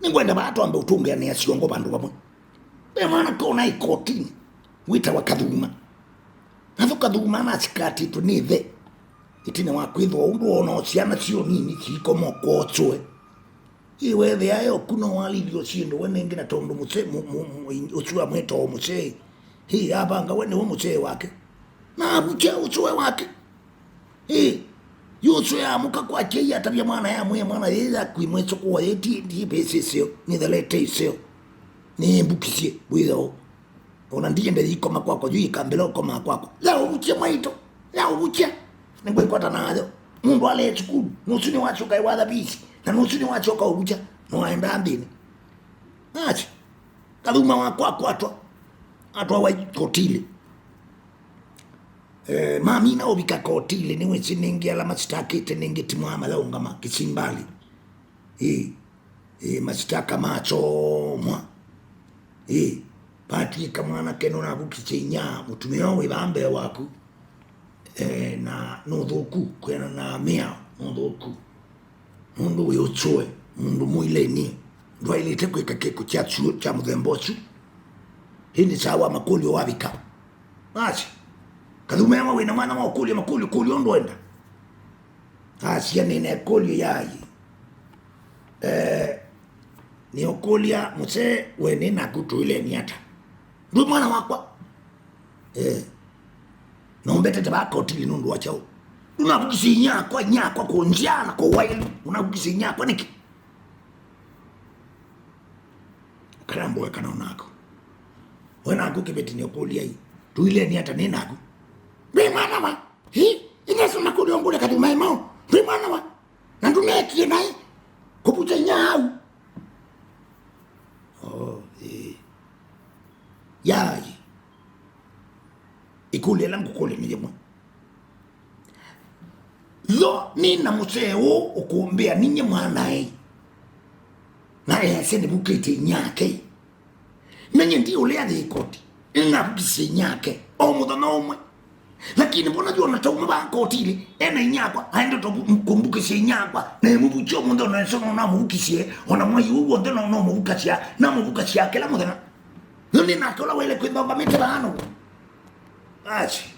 ningwenda batu ambe utunge ni asiongo bandu bamwe be mwana kona ikotini wita wakathuma natho kathuma na sikati tunithe itine wakwithwa undu ona ociana cio nini kikomo kotswe iwe the ayo kuno walivyo cindo wene ngina tondu muche uchua mweto muche hii hapa nga wene wo muche wake na abuche uchue wake yusu ya muka kwa chei atabia mwana ya mwana yeza kuimwecho kwa yeti ndi pese sio ni the lete sio ni mbukisie bwitho ona ndiye ndeli koma kwako juu ikambelo koma kwako la ubuche mwaito la ubuche ningwe kwata nayo mundu ale chukuru nusuni wacho kai wada bisi na nusuni wacho ka ubucha no aenda ambini acha kaduma wako atwa wa kotile mami na obika kotile niwe chiningia la mastaki teningi timwama la ungama kisimbali mastaka macho mwa pati kamwana keno na bukichinya mutumio we bambe waku na nothoku kwena na mia nothoku mundu we uchwe mundu muileni ndwailite kwika keko cha chuo cha muthembochu hini sawa makuli wabika basi kadumema wina mwana wa makuli ondwenda asia nene kuli yayi ni okolia muse wene na kutuile niata ndu mwana wakwa nombete tabaka otili nundu wachao unabukisi nyakwa kunjiana kwa wailu unabukisi nyakwa niki karambo weka naonako wenako kibeti ni okolia hii tuile niata ninako bimana wa inesu makuli ongule kati maimao bimana wa nandunekie nai kupucha nyau yayi ikule langu kule niyemwe lo nina museo ukumbia ninye mwanae na yasene bukete nyake menye ndi ulea de ikoti ina bukise nyake omudono omwe lakini mbona jua natoma ba kotile ena nyakwa aende to kumbukise nyakwa na mubucho mundo na sono na mubukise ona mwayi uwo ndeno no mubukachia na mubukachia kila mudana nini nakola wele kwenda mete bano achi